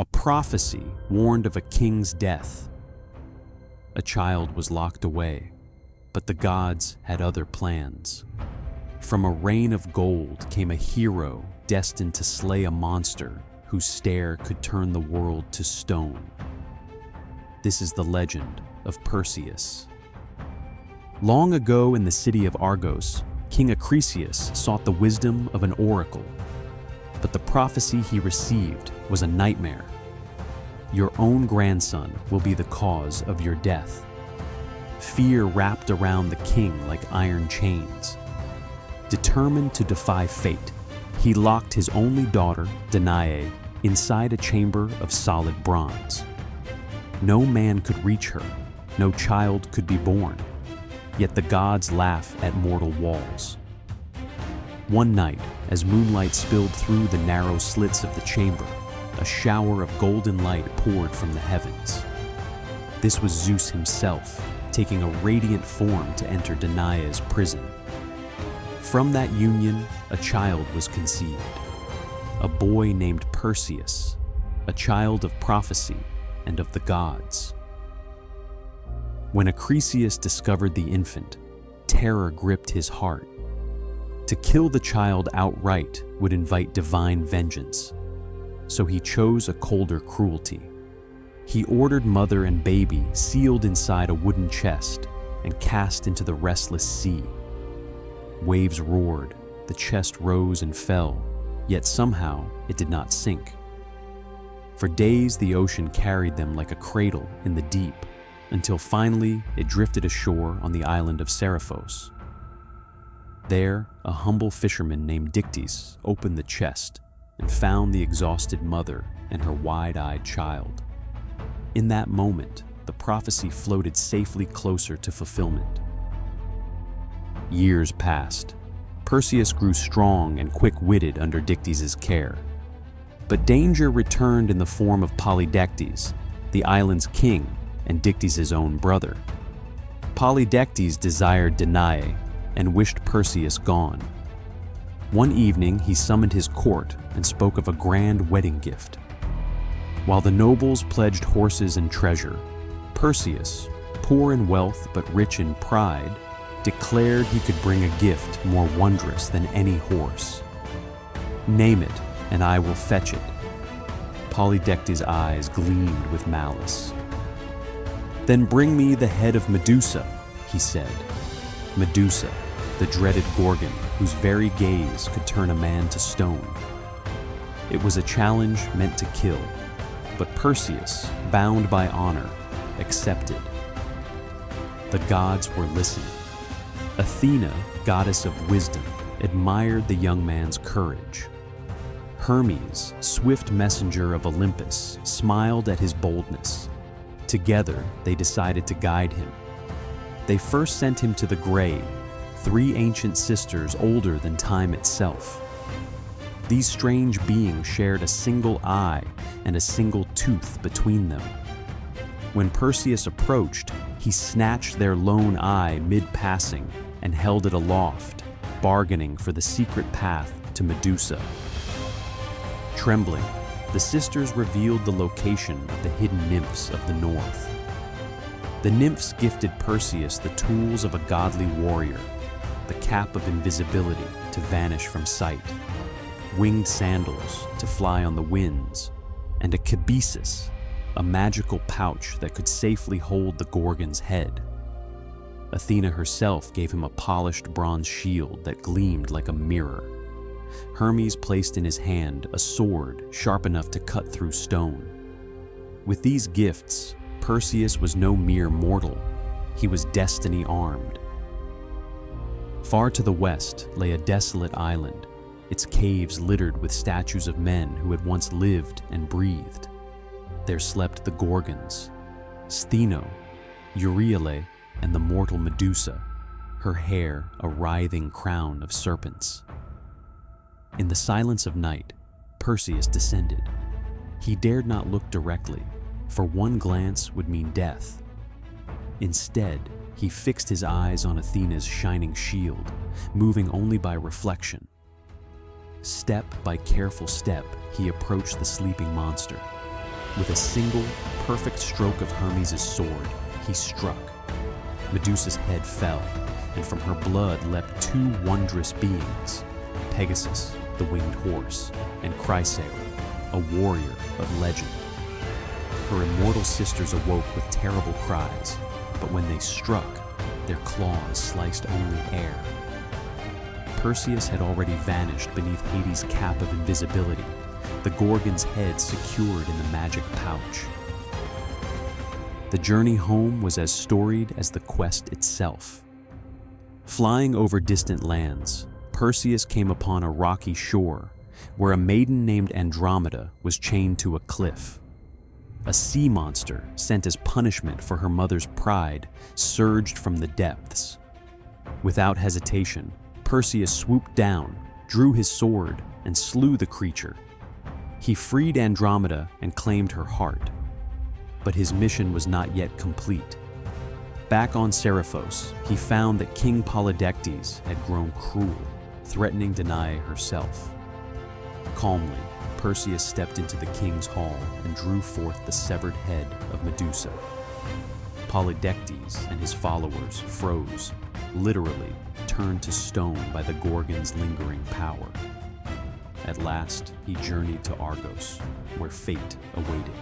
A prophecy warned of a king's death. A child was locked away, but the gods had other plans. From a rain of gold came a hero destined to slay a monster whose stare could turn the world to stone. This is the legend of Perseus. Long ago in the city of Argos, King Acrisius sought the wisdom of an oracle. But the prophecy he received was a nightmare. Your own grandson will be the cause of your death. Fear wrapped around the king like iron chains. Determined to defy fate, he locked his only daughter, Danae, inside a chamber of solid bronze. No man could reach her, no child could be born, yet the gods laugh at mortal walls. One night, as moonlight spilled through the narrow slits of the chamber, a shower of golden light poured from the heavens. This was Zeus himself, taking a radiant form to enter Danae's prison. From that union, a child was conceived, a boy named Perseus, a child of prophecy and of the gods. When Acrisius discovered the infant, terror gripped his heart. To kill the child outright would invite divine vengeance, so he chose a colder cruelty. He ordered mother and baby sealed inside a wooden chest and cast into the restless sea. Waves roared, the chest rose and fell, yet somehow it did not sink. For days the ocean carried them like a cradle in the deep, until finally it drifted ashore on the island of Seriphos. There, a humble fisherman named Dictys opened the chest and found the exhausted mother and her wide-eyed child. In that moment, the prophecy floated safely closer to fulfillment. Years passed. Perseus grew strong and quick-witted under Dictys' care. But danger returned in the form of Polydectes, the island's king and Dictys' own brother. Polydectes desired Danae and wished Perseus gone. One evening, he summoned his court and spoke of a grand wedding gift. While the nobles pledged horses and treasure, Perseus, poor in wealth but rich in pride, declared he could bring a gift more wondrous than any horse. "Name it, and I will fetch it." Polydectes' eyes gleamed with malice. "Then bring me the head of Medusa," he said. Medusa, the dreaded Gorgon, whose very gaze could turn a man to stone. It was a challenge meant to kill, but Perseus, bound by honor, accepted. The gods were listening. Athena, goddess of wisdom, admired the young man's courage. Hermes, swift messenger of Olympus, smiled at his boldness. Together, they decided to guide him. They first sent him to the grave, 3 ancient sisters older than time itself. These strange beings shared a single eye and a single tooth between them. When Perseus approached, he snatched their lone eye mid-passing and held it aloft, bargaining for the secret path to Medusa. Trembling, the sisters revealed the location of the hidden nymphs of the north. The nymphs gifted Perseus the tools of a godly warrior, the cap of invisibility to vanish from sight, winged sandals to fly on the winds, and a cabesus, a magical pouch that could safely hold the Gorgon's head. Athena herself gave him a polished bronze shield that gleamed like a mirror. Hermes placed in his hand a sword sharp enough to cut through stone. With these gifts, Perseus was no mere mortal. He was destiny armed. Far to the west lay a desolate island, its caves littered with statues of men who had once lived and breathed. There slept the Gorgons, Stheno, Euryale, and the mortal Medusa, her hair a writhing crown of serpents. In the silence of night, Perseus descended. He dared not look directly, for one glance would mean death. Instead, he fixed his eyes on Athena's shining shield, moving only by reflection. Step by careful step, he approached the sleeping monster. With a single, perfect stroke of Hermes' sword, he struck. Medusa's head fell, and from her blood leapt two wondrous beings, Pegasus, the winged horse, and Chrysaor, a warrior of legend. Her immortal sisters awoke with terrible cries, but when they struck, their claws sliced only air. Perseus had already vanished beneath Hades' cap of invisibility, the Gorgon's head secured in the magic pouch. The journey home was as storied as the quest itself. Flying over distant lands, Perseus came upon a rocky shore where a maiden named Andromeda was chained to a cliff. A sea monster, sent as punishment for her mother's pride, surged from the depths. Without hesitation, Perseus swooped down, drew his sword, and slew the creature. He freed Andromeda and claimed her heart. But his mission was not yet complete. Back on Seriphos, he found that King Polydectes had grown cruel, threatening Danae herself. Calmly, Perseus stepped into the king's hall and drew forth the severed head of Medusa. Polydectes and his followers froze, literally turned to stone by the Gorgon's lingering power. At last, he journeyed to Argos, where fate awaited.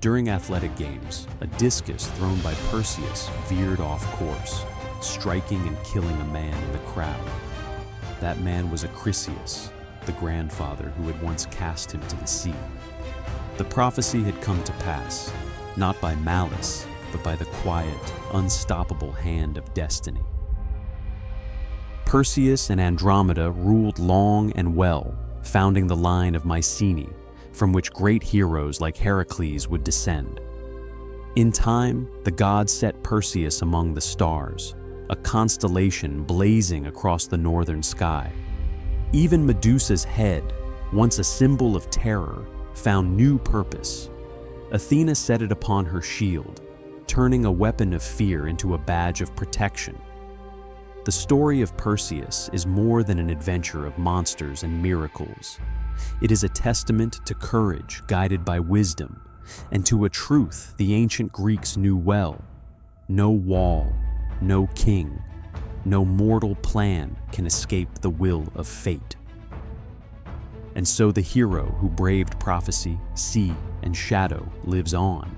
During athletic games, a discus thrown by Perseus veered off course, striking and killing a man in the crowd. That man was Acrisius, the grandfather who had once cast him to the sea. The prophecy had come to pass, not by malice, but by the quiet, unstoppable hand of destiny. Perseus and Andromeda ruled long and well, founding the line of Mycenae, from which great heroes like Heracles would descend. In time, the gods set Perseus among the stars, a constellation blazing across the northern sky. Even Medusa's head, once a symbol of terror, found new purpose. Athena set it upon her shield, turning a weapon of fear into a badge of protection. The story of Perseus is more than an adventure of monsters and miracles. It is a testament to courage guided by wisdom, and to a truth the ancient Greeks knew well. No wall, no king, no mortal plan can escape the will of fate. And so the hero who braved prophecy, sea, and shadow lives on,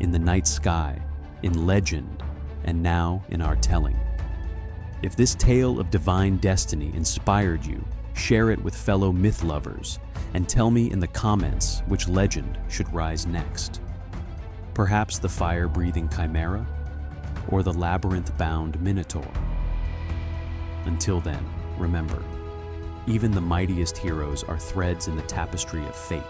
in the night sky, in legend, and now in our telling. If this tale of divine destiny inspired you, share it with fellow myth lovers, and tell me in the comments which legend should rise next. Perhaps the fire-breathing chimera, or the labyrinth-bound minotaur. Until then, remember, even the mightiest heroes are threads in the tapestry of fate.